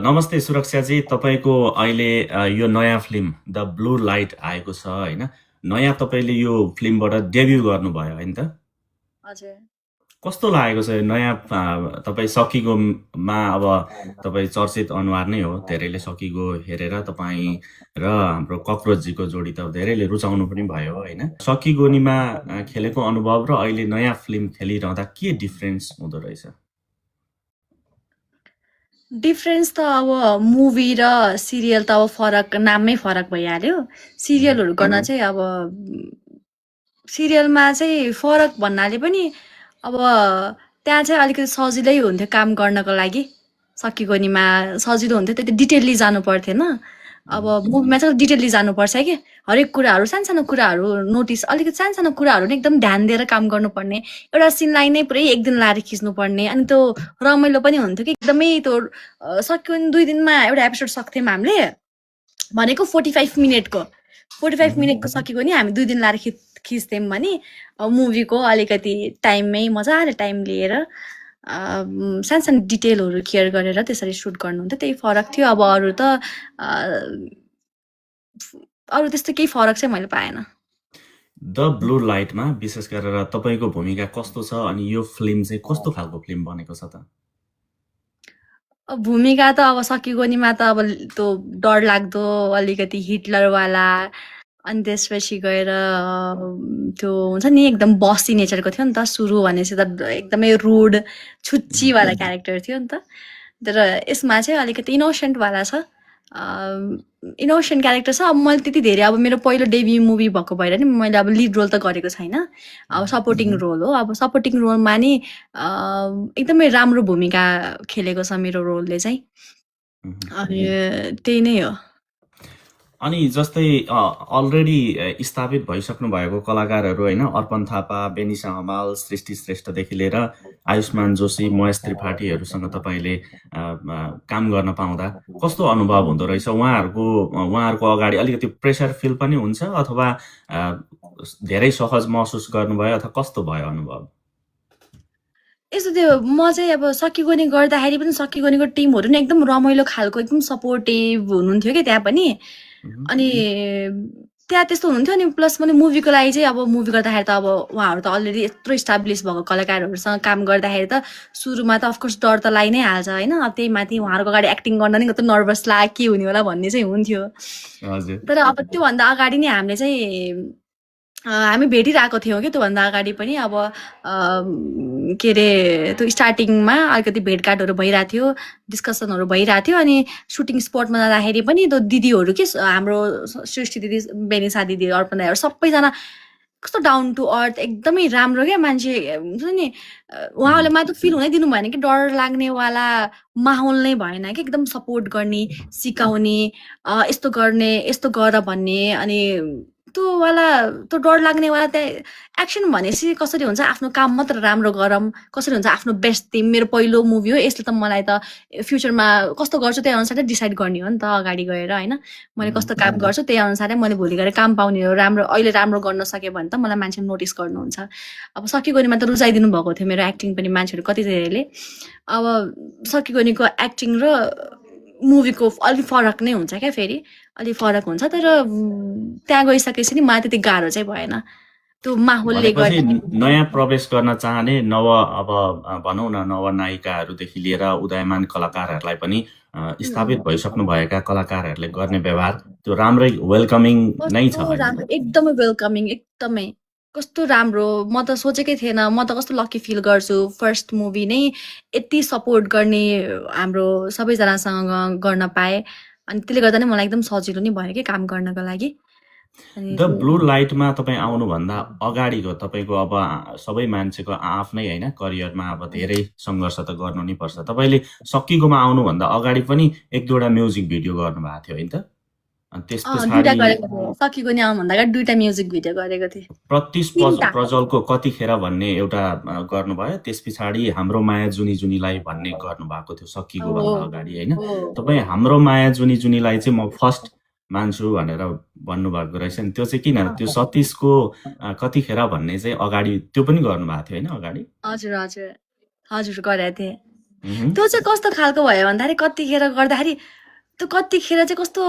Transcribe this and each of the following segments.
नमस्ते सुरक्षाजी, तपाईँको अहिले यो नयाँ फिल्म द ब्लू लाइट आएको छ होइन? नयाँ तपाईँले यो फिल्मबाट डेब्यु गर्नुभयो होइन त? हजुर। कस्तो लागेको छ यो नयाँ तपाईँ सकिगोमा अब तपाईँ चर्चित अनुहार नै हो, धेरैले सकिगो हेरेर तपाईँ र हाम्रो कक्रोचजीको जोडी त धेरैले रुचाउनु पनि भयो होइन? सकिगोनीमा खेलेको अनुभव र अहिले नयाँ फिल्म खेलिरहँदा के डिफ्रेन्स हुँदो रहेछ? डिफरेन्स त अब मुभी र सिरियल त अब फरक नाममै फरक भइहाल्यो। सिरियलहरू गर्न चाहिँ अब सिरियलमा चाहिँ फरक भन्नाले पनि अब त्यहाँ चाहिँ अलिकति सजिलै हुन्थ्यो काम गर्नको लागि। सकिगोनीमा सजिलो हुन्थ्यो, त्यति डिटेलली जानु पर्थेन। अब मुभीमा चाहिँ डिटेलली जानुपर्छ कि हरेक कुराहरू सानसानो कुराहरू नोटिस अलिकति सानसानो कुराहरू नै एकदम ध्यान दिएर काम गर्नुपर्ने। एउटा सिनलाई नै पुरै एक दिन लाएर खिच्नुपर्ने। अनि त्यो रमाइलो पनि हुन्थ्यो कि एकदमै त्यो सकिगोनी 2 दिनमा एउटा एपिसोड सक्थ्यौँ हामीले। भनेको 45 मिनेटको 45 मिनेटको सकिगोनी हामी 2 दिन लाएर खिच्थ्यौँ भने मुभीको अलिकति टाइममै मजाले टाइम लिएर सानसानो डिटेलहरू केयर गरेर त्यसरी सुट गर्नुहुन्थ्यो, त्यही फरक थियो। अब अरू त्यस्तो केही फरक चाहिँ मैले पाएन। द ब्लू लाइटमा विशेष गरेर तपाईँको भूमिका कस्तो छ अनि यो फिल्म चाहिँ कस्तो खालको फिल्म बनेको छ त? भूमिका त अब सकिगोनीमा त अब त्यो डरलाग्दो अलिकति हिटलरवाला, अनि त्यसपछि गएर त्यो हुन्छ नि एकदम बसी नेचरको थियो नि त। सुरु भनेपछि त एकदमै रुड छुच्चीवाला क्यारेक्टर थियो नि त। तर यसमा चाहिँ अलिकति इनोसेन्टवाला छ, इनोसेन्ट क्यारेक्टर छ। अब मैले त्यति धेरै अब मेरो पहिलो डेब्यु मुभी भएको भएर नि मैले अब लिड रोल त गरेको छैन, अब सपोर्टिङ रोल हो। अब सपोर्टिङ रोलमा नि एकदमै राम्रो भूमिका खेलेको छ मेरो रोलले चाहिँ। अनि त्यही नै हो। अनि जस्तै अलरेडी स्थापित भइसक्नु भएको कलाकारहरू होइन, अर्पण थापा, बेनिसा हमाल, सृष्टि श्रेष्ठदेखि लिएर आयुष्मान जोशी, महेश त्रिपाठीहरूसँग तपाईँले काम गर्न पाउँदा कस्तो अनुभव हुँदो रहेछ? उहाँहरूको अगाडि अलिकति प्रेसर फिल पनि हुन्छ अथवा धेरै सहज महसुस गर्नुभयो अथवा कस्तो भयो अनुभव? यस्तो त्यो म चाहिँ अब सकिगोनी गर्दाखेरि पनि सकिगोनीको टिमहरू नि एकदम रमाइलो खालको एकदम सपोर्टिभ हुनुहुन्थ्यो कि त्यहाँ पनि। अनि त्यहाँ त्यस्तो हुनुहुन्थ्यो। अनि प्लस पनि मुभीको लागि चाहिँ अब मुभी गर्दाखेरि त अब उहाँहरू त अलरेडी यत्रो इस्टाब्लिस भएको कलाकारहरूसँग काम गर्दाखेरि त सुरुमा त अफकोर्स डर त लागि नै हाल्छ होइन। अब त्यही माथि उहाँहरूको अगाडि एक्टिङ गर्न नि कस्तो नर्भस लाग्यो, के हुने होला भन्ने चाहिँ हुन्थ्यो। तर अब त्योभन्दा अगाडि नै हामीले चाहिँ हामी भेटिरहेको थियौँ कि त्योभन्दा अगाडि पनि अब के अरे त्यो स्टार्टिङमा अलिकति भेटघाटहरू भइरहेको थियो, डिस्कसनहरू भइरहेको थियो। अनि सुटिङ स्पटमा जाँदाखेरि पनि त्यो दिदीहरू के हाम्रो सृष्टि दिदी, बेनिसा दिदी, अर्पण दाइहरू सबैजना कस्तो डाउन टु अर्थ एकदमै राम्रो क्या मान्छे हुन्छ नि। उहाँहरूले मलाई त फिल हुनै दिनु भएन कि डर लाग्नेवाला माहौल नै भएन कि, एकदम सपोर्ट गर्ने, सिकाउने, यस्तो गर्ने, यस्तो गर भन्ने। अनि त्यो डर लाग्नेवाला त्यहाँ एक्सन भनेपछि कसरी हुन्छ, आफ्नो काम मात्र राम्रो गरौँ, कसरी हुन्छ आफ्नो बेस्ट दिउँ। मेरो पहिलो मुभी हो, यसले त मलाई त फ्युचरमा कस्तो गर्छु त्यही अनुसारै डिसाइड गर्ने हो नि त अगाडि गएर होइन। मैले कस्तो काम गर्छु त्यही अनुसारै मैले भोलि गएर काम पाउने हो। राम्रो अहिले राम्रो गर्न सक्यो भने त मलाई मान्छे नोटिस गर्नुहुन्छ। अब सकिगोनीमा त रुचाइदिनु भएको थियो मेरो एक्टिङ पनि मान्छेहरू कति धेरैले। अब सकिगोनीको एक्टिङ र मुभीको अलिक फरक नै हुन्छ क्या, फेरि अलिक फरक हुन्छ। तर त्यहाँ गइसकेपछि नि मलाई त्यति गाह्रो चाहिँ भएन, त्यो माहौलले गर्दा। नयाँ प्रवेश गर्न चाहने अब भनौँ न नवनायिकाहरूदेखि लिएर उदयमान कलाकारहरूलाई पनि स्थापित भइसक्नु भएका कलाकारहरूले गर्ने व्यवहार त्यो राम्रै वेलकमिङ नै छ। एकदमै वेलकमिङ, एकदमै कस्तो राम्रो। म त सोचेकै थिएन, म त कस्तो लकी फिल गर्छु फर्स्ट मुभी नै यति सपोर्ट गर्ने हाम्रो सबैजनासँग गर्न पाएँ। अनि त्यसले गर्दा नै मलाई एकदम सजिलो नै भयो कि काम गर्नको लागि। द ब्लू लाइटमा तपाईँ आउनुभन्दा अगाडिको तपाईँको अब सबै मान्छेको आफ्नै होइन करियरमा अब धेरै सङ्घर्ष त गर्नु नै पर्छ। तपाईँले सकिगोमा आउनुभन्दा अगाडि पनि 1-2वटा म्युजिक भिडियो गर्नुभएको थियो होइन त? त्यस पछाडि सकिगोनी आउनुभन्दा अगाडि 2टा म्युजिक भिडियो गरेको थिएँ। प्रत्युष प्रज्वलको कतिखेर भन्ने एउटा गर्नुभयो, त्यस पछाडि हाम्रो माया जुनी जुनीलाई भन्ने गर्नुभएको थियो सकिगोभन्दा अगाडि होइन। तपाईँ हाम्रो माया जुनी जुनीलाई चाहिँ म फर्स्ट मान्छु भनेर भन्नुभएको रहेछ नि, त्यो चाहिँ किन? त्यो सतीशको कतिखेर भन्ने चाहिँ अगाडि त्यो पनि गर्नुभएको थियो होइन अगाडि? हजुर हजुर हजुर गरेको थिएँ। मह्म, त्यो चाहिँ कस्तो खालको भयो भन्दाखेरि कतिखेर गर्दाखेरि त्यो कतिखेर चाहिँ कस्तो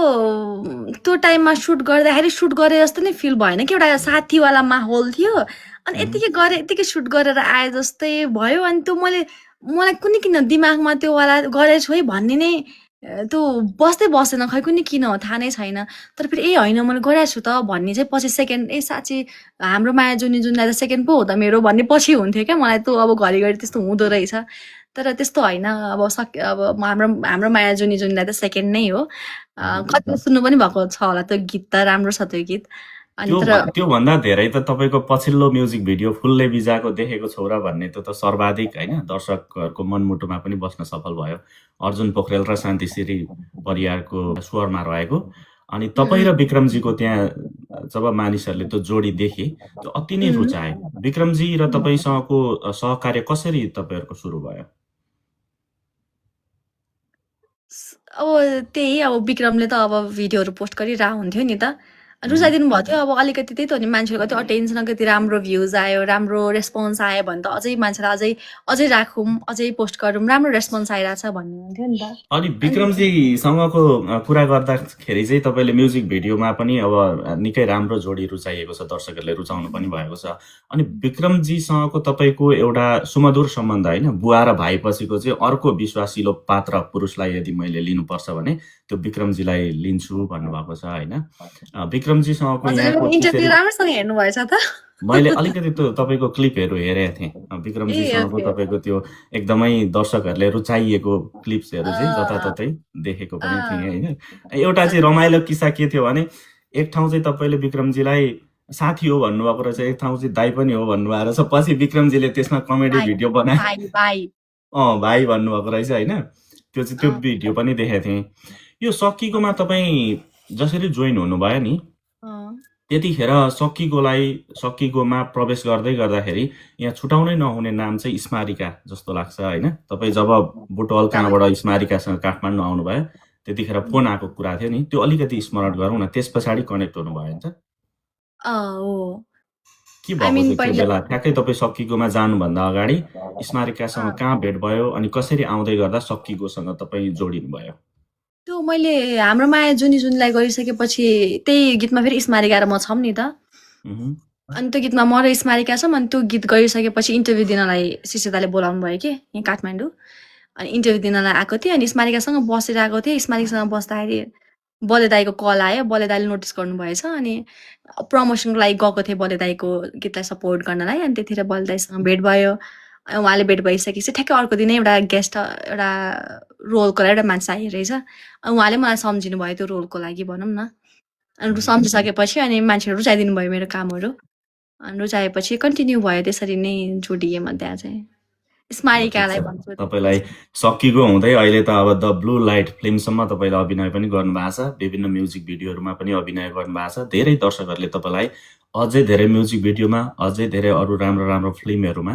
त्यो टाइममा सुट गर्दाखेरि सुट गरे जस्तो नै फिल भएन कि एउटा साथीवाला माहौल थियो अनि मह्म, यतिकै गरे यतिकै सुट गरेर आए जस्तै भयो अनि त्यो मलाई कुनै किन दिमागमा त्यो वाला गरेछु है भन्ने नै त्यो बस्दै बसेन खै कुनै किन हो थाहा नै छैन तर फेरि ए होइन मैले गरेको छु त भन्ने चाहिँ पछि सेकेन्ड ए साँच्ची हाम्रो माया जुनलाई त सेकेन्ड पो हो त मेरो भन्ने पछि हुन्थ्यो क्या मलाई त्यो अब घरिघरि त्यस्तो हुँदो रहेछ तर त्यस्तो होइन अब अब हाम्रो हाम्रो माया जुनीलाई त सेकेन्ड नै हो मह्म। कति सुन्नु पनि भएको छ होला त्यो गीत त राम्रो छ त्यो गीत अनि तर त्योभन्दा धेरै त तपाईँको पछिल्लो म्युजिक भिडियो फुलले बिजाको देखेको छौरा भन्ने त्यो त सर्वाधिक होइन दर्शकहरूको मनमुटुमा पनि बस्न सफल भयो अर्जुन पोखरेल र शान्तिश्री परियारको स्वरमा रहेको अनि तपाईँ र विक्रमजीको त्यहाँ जब मानिसहरूले त्यो जोडी देखे त्यो अति नै रुचाए विक्रमजी र तपाईँसँगको सहकार्य कसरी तपाईँहरूको सुरु भयो अब त्यही अब विक्रमले त अब भिडियोहरू पोस्ट गरिरहेको हुन्थ्यो नि त रुचाइदिनु भएको थियो अब अलिकति त्यही त हो नि मान्छेको कति अटेन्सन कति राम्रो भ्युज आयो राम्रो रेस्पोन्स आयो भने त अझै मान्छेलाई अझै राखौँ अझै पोस्ट गरौँ राम्रो रेस्पोन्स आइरहेछ भन्ने हुन्थ्यो नि त अनि विक्रमजीसँगको कुरा गर्दाखेरि चाहिँ तपाईँले म्युजिक भिडियोमा पनि अब निकै राम्रो जोडी रुचाइएको छ दर्शकहरूले रुचाउनु पनि भएको छ अनि विक्रमजीसँगको तपाईँको एउटा सुमधुर सम्बन्ध होइन बुवा र भाइ पछिको चाहिँ अर्को विश्वासिलो पात्र पुरुषलाई यदि मैले लिनुपर्छ भने त्यो विक्रमजीलाई लिन्छु भन्नुभएको छ होइन विक्रमजीसँगको यहाँको इन्टरभ्यू राम्रोसँग हेर्नु भएछ त मैले अलिकति त्यो तपाईँको क्लिपहरू हेरेको थिएँ विक्रमजीसँगको तपाईँको त्यो एकदमै दर्शकहरूले रुचाइएको क्लिप्सहरू चाहिँ जताततै देखेको पनि थिएँ होइन एउटा चाहिँ रमाइलो किस्सा के थियो भने एक ठाउँ चाहिँ तपाईँले विक्रमजीलाई साथी हो भन्नुभएको रहेछ एक ठाउँ चाहिँ दाइ पनि हो भन्नुभएको रहेछ पछि विक्रमजीले त्यसमा कमेडी भिडियो बनाए भाइ भन्नुभएको रहेछ होइन त्यो भिडियो पनि देखेको थिएँ यो सकिकोमा तपाईँ जसरी जोइन हुनुभयो नि त्यतिखेर सकिगोमा प्रवेश गर्दै गर्दाखेरि यहाँ छुटाउनै नहुने नाम चाहिँ स्मारिका जस्तो लाग्छ होइन तपाईँ जब बुटवल कहाँबाट स्मारिकासँग काठमाडौँ आउनुभयो त्यतिखेर फोन आएको कुरा थियो नि त्यो अलिकति स्मरण गरौँ न त्यस पछाडि कनेक्ट हुनुभयो नि त के भएको थियो त्यो बेला ठ्याक्कै तपाईँ सकिगोमा जानुभन्दा अगाडि स्मारिकासँग कहाँ भेट भयो अनि कसरी आउँदै गर्दा सकिगोसँग तपाईँ जोडिनु भयो त्यो मैले हाम्रो माया जुनलाई गरिसकेपछि त्यही गीतमा फेरि स्मारिका र म छौँ नि त अनि त्यो गीतमा म र स्मारिका छौँ अनि त्यो गीत गरिसकेपछि इन्टरभ्यू दिनलाई शिशिरदाले बोलाउनु भयो कि यहाँ काठमाडौँ अनि इन्टरभ्यू दिनलाई आएको थिएँ अनि स्मारिकासँग बसिरहेको थिएँ स्मारिकासँग बस्दाखेरि बले दाईको कल आयो बले दाईले नोटिस गर्नुभएछ अनि प्रमोसनको लागि गएको थिएँ बले दाईको गीतलाई सपोर्ट गर्नलाई अनि त्यतिखेर बले दाईसँग भेट भयो उहाँले भेट भइसकेपछि ठ्याक्कै अर्को दिनै एउटा गेस्ट एउटा रोलको लागि एउटा मान्छे आइरहेछ उहाँले मलाई सम्झिनु भयो त्यो रोलको लागि भनौँ न अनि सम्झिसकेपछि अनि मान्छेहरू रुचाइदिनु भयो मेरो कामहरू अनि रुचाएपछि कन्टिन्यू भयो त्यसरी नै जोडिएँ म त्यहाँ चाहिँ स्मारिकालाई भन्छु तपाईँलाई सकिगो हुँदै अहिले त अब द ब्लू लाइट फिल्मसम्म तपाईँले अभिनय पनि गर्नुभएको छ विभिन्न म्युजिक भिडियोहरूमा पनि अभिनय गर्नुभएको छ धेरै दर्शकहरूले तपाईँलाई अझै धेरै म्युजिक भिडियोमा अझै धेरै अरू राम्रो राम्रो फिल्महरूमा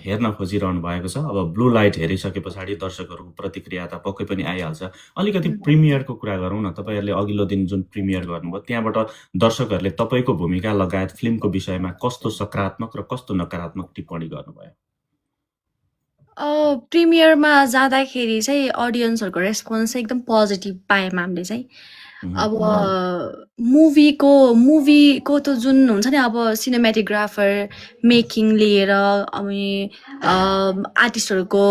हेर्न खोजिरहनु भएको छ अब ब्लू लाइट हेरिसके पछाडि दर्शकहरूको प्रतिक्रिया त पक्कै पनि आइहाल्छ अलिकति प्रिमियरको कुरा गरौँ न तपाईँहरूले अघिल्लो दिन जुन प्रिमियर गर्नुभयो त्यहाँबाट दर्शकहरूले तपाईँको भूमिका लगायत फिल्मको विषयमा कस्तो सकारात्मक र कस्तो नकारात्मक टिप्पणी गर्नुभयो प्रिमियरमा जाँदाखेरि चाहिँ अडियन्सहरूको रेस्पोन्स चाहिँ एकदम पोजिटिभ पायौँ हामीले चाहिँ अब मुभीको त जुन हुन्छ नि अब सिनेमेटोग्राफर मेकिङ लिएर अनि आर्टिस्टहरूको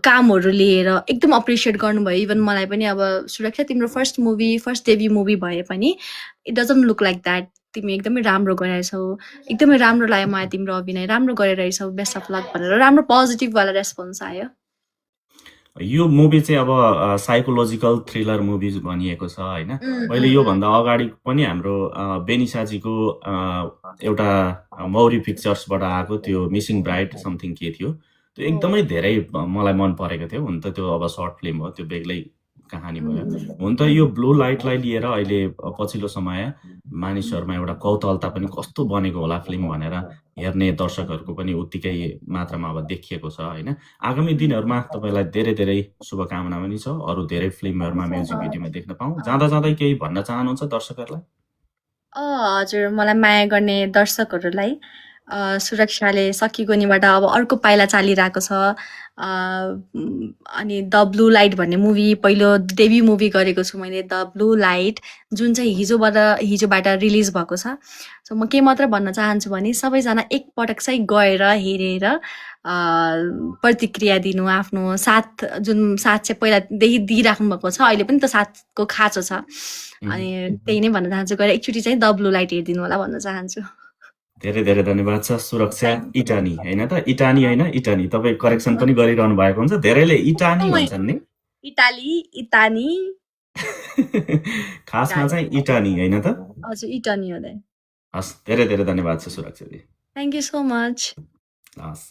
कामहरू लिएर एकदम अप्रिसिएट गर्नुभयो इभन मलाई पनि अब सुरक्षा तिम्रो फर्स्ट डेब्यू मुभी भए पनि it doesn't look like that तिमी एकदमै राम्रो गरिरहेछौ एकदमै राम्रो लाग्यो मलाई तिम्रो अभिनय राम्रो गरिरहेछौ बेस्ट अफ लक भनेर राम्रो पोजिटिभवाला रेस्पोन्स आयो यो मुभी चाहिँ अब साइकोलोजिकल थ्रिलर मुभी भनिएको छ होइन मैले योभन्दा अगाडि पनि हाम्रो बेनिसाजीको एउटा मौरी पिक्चर्सबाट आएको त्यो मिसिङ ब्राइड समथिङ के थियो त्यो एकदमै धेरै मलाई मन परेको थियो हुन त त्यो अब सर्ट फिल्म हो त्यो बेग्लै कहानी भयो हुन त यो ब्लू लाइटलाई लिएर अहिले पछिल्लो समय मानिसहरूमा एउटा कौतूहलता पनि कस्तो बनेको होला फिल्म भनेर हेर्ने दर्शकहरूको पनि उत्तिकै मात्रामा अब देखिएको छ होइन आगामी दिनहरूमा तपाईँलाई धेरै धेरै शुभकामना पनि छ अरू धेरै फिल्महरूमा म्युजिक भिडियोमा देख्न पाऊँ जाँदा जाँदै केही भन्न चाहनुहुन्छ दर्शकहरूलाई हजुर मलाई माया गर्ने दर्शकहरूलाई सुरक्षाले सकिगोनीबाट अब अर्को पाइला चालिरहेको छ। अनि द ब्लू लाइट भन्ने मुभी पहिलो डेब्यू मुभी गरेको छु मैले, द ब्लू लाइट, जुन चाहिँ हिजोबाट रिलिज भएको छ। सो म के मात्र भन्न चाहन्छु भने सबैजना एकपटक चाहिँ गएर हेरेर प्रतिक्रिया दिनु, आफ्नो साथ चाहिँ पहिलादेखि दिइराख्नु भएको छ, अहिले पनि त साथको खाँचो छ। अनि त्यही नै भन्न चाहन्छु, गएर एकचोटि चाहिँ द ब्लू लाइट हेरिदिनु होला भन्न चाहन्छु। धेरै धेरै धन्यवाद छ सुरक्षा इटानी, होइन त? इटानी होइन, इटानी। तपाईँ करेक्सन पनि गरिरहनु भएको हुन्छ, धेरैले इटानी भन्छन् नि। इटानी खासमा चाहिँ इटानी, होइन त? हजुर, इटानी हो। हस्, धेरै धेरै धन्यवाद छ सुरक्षाजी। Thank you so much. हस्।